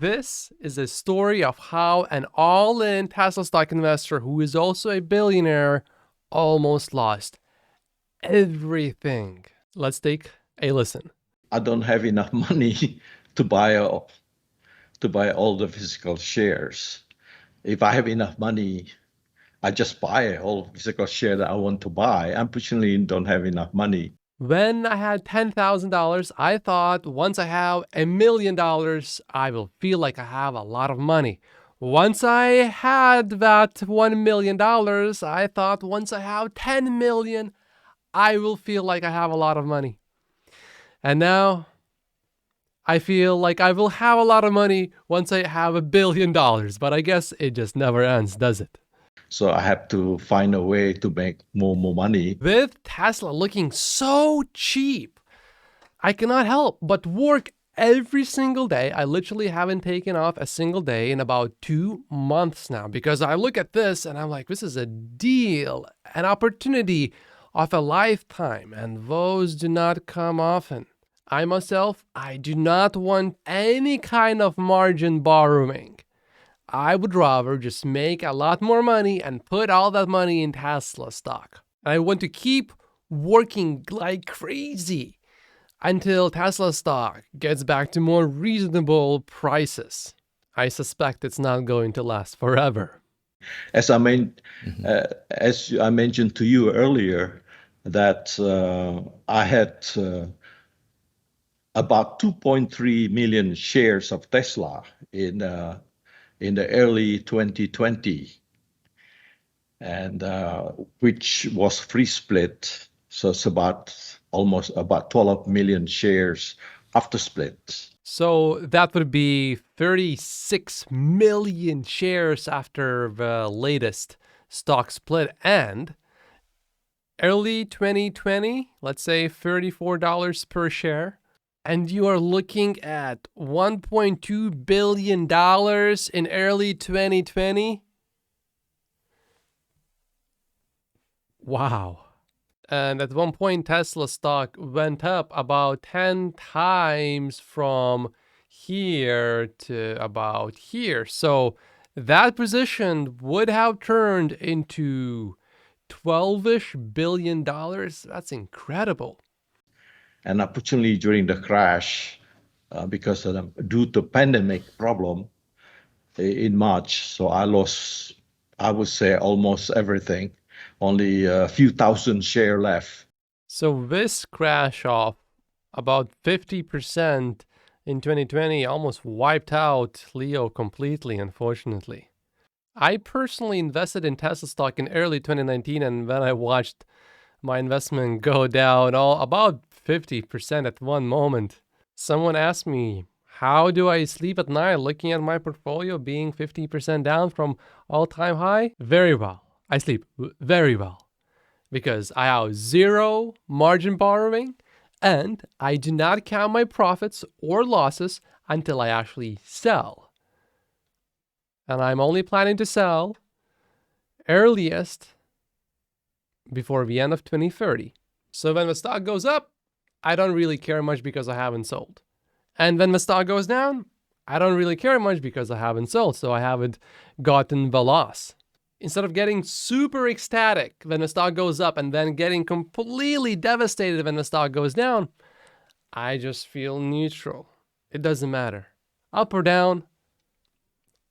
This is a story of how an all-in Tesla stock investor who is also a billionaire almost lost everything. Let's take a listen. I don't have enough money to buy all the physical shares. If I have enough money, I just buy all physical share that I want to buy. Unfortunately, don't have enough money. When I had $10,000, I thought once I have $1 million, I will feel like I have a lot of money. Once I had that $1 million, I thought once I have 10 million, I will feel like I have a lot of money. And now I feel like I will have a lot of money once I have $1 billion, but I guess it just never ends, does it? So I have to find a way to make more money. With Tesla looking so cheap, I cannot help but work every single day. I literally haven't taken off a single day in about 2 months now because I look at this and I'm like, this is a deal, an opportunity of a lifetime, and those do not come often. I myself, I do not want any kind of margin borrowing. I would rather just make a lot more money and put all that money in Tesla stock. I want to keep working like crazy until Tesla stock gets back to more reasonable prices. I suspect it's not going to last forever. As I mentioned to you earlier, that I had about 2.3 million shares of Tesla in the early 2020, and which was free split. So it's almost about 12 million shares after split. So that would be 36 million shares after the latest stock split, and early 2020, let's say $34 per share. And you are looking at $1.2 billion in early 2020. Wow. And at one point, Tesla stock went up about 10 times from here to about here. So that position would have turned into $12-ish billion. That's incredible. And unfortunately, during the crash, because due to pandemic problem in March, so I lost, I would say, almost everything. Only a few thousand shares left. So this crash of about 50% in 2020 almost wiped out Leo completely, unfortunately. I personally invested in Tesla stock in early 2019, and then I watched my investment go down about 50% at one moment. Someone asked me, how do I sleep at night looking at my portfolio being 50% down from all-time high? Very well. I sleep very well because I have zero margin borrowing and I do not count my profits or losses until I actually sell. And I'm only planning to sell earliest before the end of 2030. So when the stock goes up, I don't really care much because I haven't sold. And when the stock goes down, I don't really care much because I haven't sold, so I haven't gotten the loss. Instead of getting super ecstatic when the stock goes up and then getting completely devastated when the stock goes down, I just feel neutral. It doesn't matter. Up or down,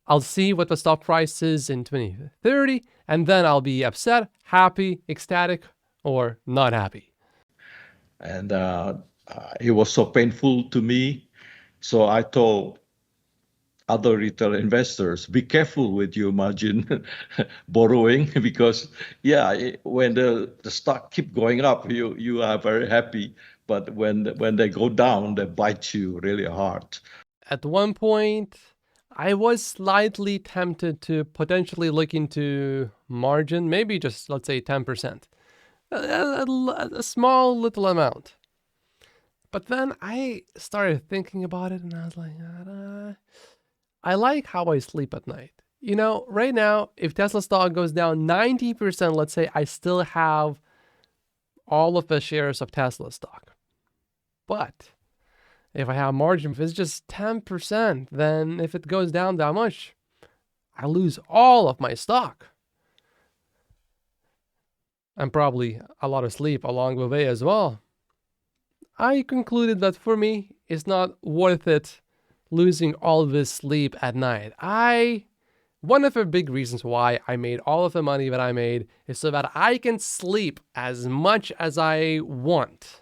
I'll see what the stock price is in 2030, and then I'll be upset, happy, ecstatic, or not happy. And it was so painful to me. So I told other retail investors, be careful with your margin borrowing, because when the stock keep going up, you are very happy. But when they go down, they bite you really hard. At one point, I was slightly tempted to potentially look into margin, maybe just, let's say, 10%. A small little amount. But then I started thinking about it and I was like, I like how I sleep at night. You know, right now, if Tesla stock goes down 90%, let's say I still have all of the shares of Tesla stock. But If I have margin, if it's just 10%, then if it goes down that much, I lose all of my stock. And probably a lot of sleep along the way as well. I concluded that for me, it's not worth it losing all this sleep at night. One of the big reasons why I made all of the money that I made is so that I can sleep as much as I want,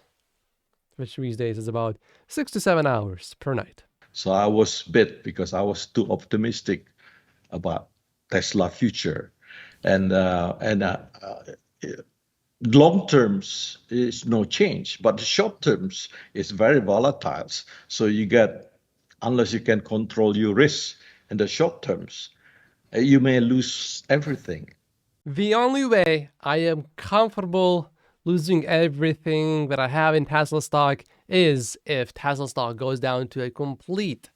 which these days is about 6 to 7 hours per night. So I was bit because I was too optimistic about Tesla future, and long terms is no change, but the short terms is very volatile. So you get, unless you can control your risk in the short terms, you may lose everything. The only way I am comfortable losing everything that I have in Tesla stock is if Tesla stock goes down to a complete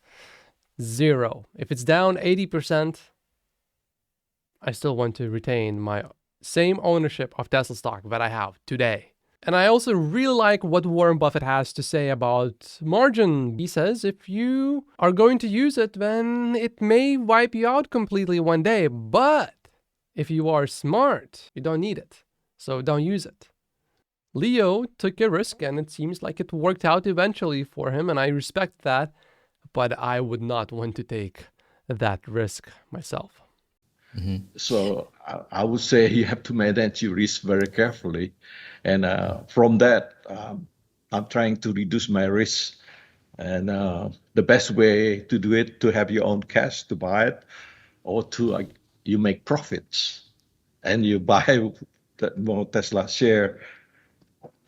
zero. If it's down 80%, I still want to retain my same ownership of Tesla stock that I have today. And I also really like what Warren Buffett has to say about margin. He says if you are going to use it, then it may wipe you out completely one day. But if you are smart, you don't need it. So don't use it. Leo took a risk and it seems like it worked out eventually for him. And I respect that. But I would not want to take that risk myself. Mm-hmm. So I would say you have to manage your risk very carefully. And from that, I'm trying to reduce my risk. And the best way to do it, to have your own cash to buy it, or to you make profits and you buy that more Tesla share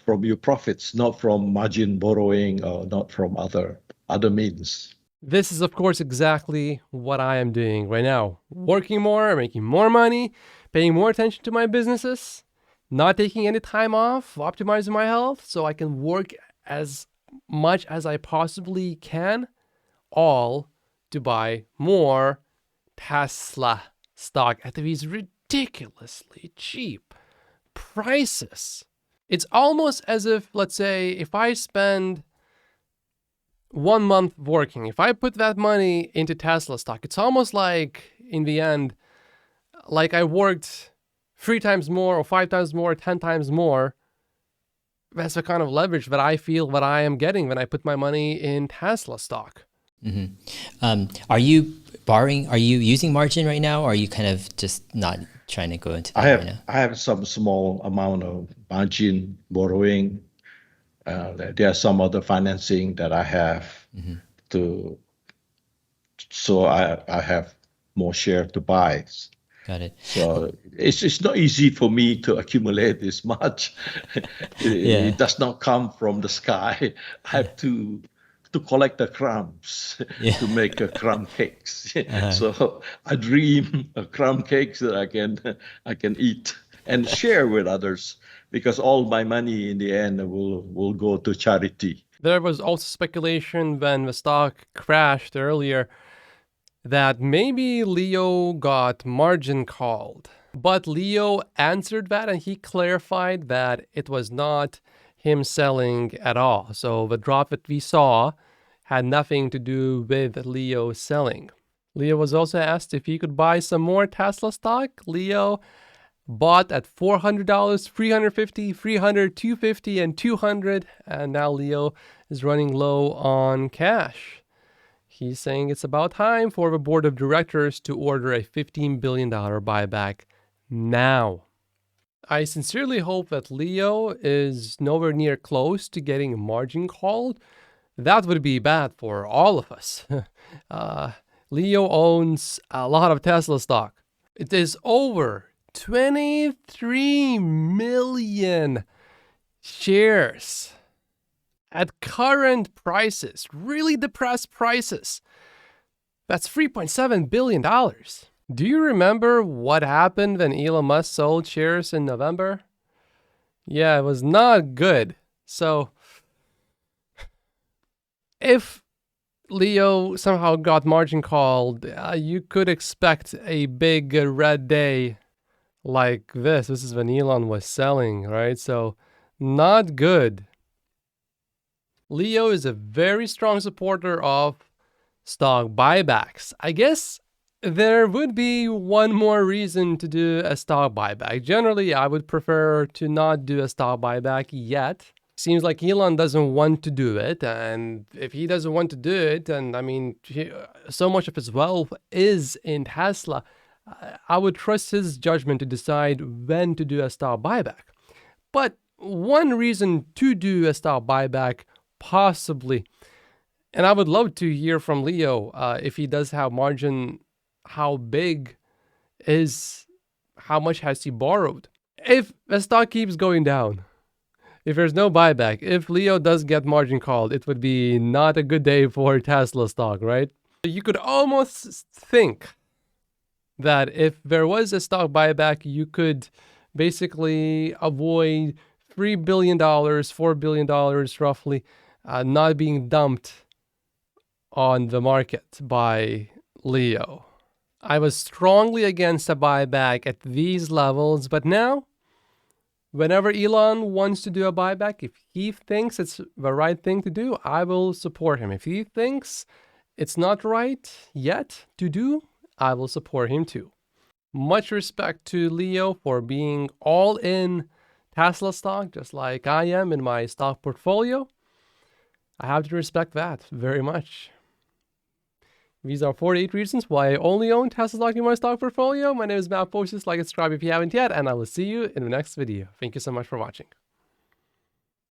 from your profits, not from margin borrowing or not from other means. This is, of course, exactly what I am doing right now. Working more, making more money, paying more attention to my businesses, not taking any time off, optimizing my health so I can work as much as I possibly can, all to buy more Tesla stock at these ridiculously cheap prices. It's almost as if, let's say, if I spend 1 month working, if I put that money into Tesla stock, it's almost like, in the end, like I worked 3 times more or 5 times more, 10 times more. That's the kind of leverage that I feel that I am getting when I put my money in Tesla stock. Mm-hmm. Are you borrowing? Are you using margin right now, or are you kind of just not trying to go into that right now? I have some small amount of margin borrowing. There are some other financing that I have so I have more share to buy. Got it. So it's not easy for me to accumulate this much. It does not come from the sky. I have to collect the crumbs to make crumb cakes. So I dream of crumb cakes that I can eat and share with others, because all my money in the end will go to charity. There was also speculation when the stock crashed earlier that maybe Leo got margin called. But Leo answered that and he clarified that it was not him selling at all. So the drop that we saw had nothing to do with Leo selling. Leo was also asked if he could buy some more Tesla stock. Leo bought at $400, $350, $300, $250, and $200. And now Leo is running low on cash. He's saying it's about time for the board of directors to order a $15 billion buyback now. I sincerely hope that Leo is nowhere near close to getting margin called. That would be bad for all of us. Leo owns a lot of Tesla stock. It is over 23 million shares. At current prices, really depressed prices, that's $3.7 billion. Do you remember what happened when Elon Musk sold shares in November? Yeah, it was not good. So, if Leo somehow got margin called, you could expect a big red day like this. This is when Elon was selling, right? So, not good. Leo is a very strong supporter of stock buybacks. I guess there would be one more reason to do a stock buyback. Generally, I would prefer to not do a stock buyback yet. Seems like Elon doesn't want to do it, and if he doesn't want to do it, and I mean, so much of his wealth is in Tesla, I would trust his judgment to decide when to do a stock buyback. But one reason to do a stock buyback, possibly, and I would love to hear from Leo if he does have margin, how big is, how much has he borrowed? If the stock keeps going down, if there's no buyback, if Leo does get margin called, it would be not a good day for Tesla stock, right? You could almost think that if there was a stock buyback, you could basically avoid $3 billion, $4 billion roughly, not being dumped on the market by Leo. I was strongly against a buyback at these levels, but now, whenever Elon wants to do a buyback, if he thinks it's the right thing to do, I will support him. If he thinks it's not right yet to do, I will support him too. Much respect to Leo for being all in Tesla stock, just like I am in my stock portfolio. I have to respect that very much. These are 48 reasons why I only own Tesla stock in my stock portfolio. My name is Matt Posis. Like and subscribe if you haven't yet, and I will see you in the next video. Thank you so much for watching.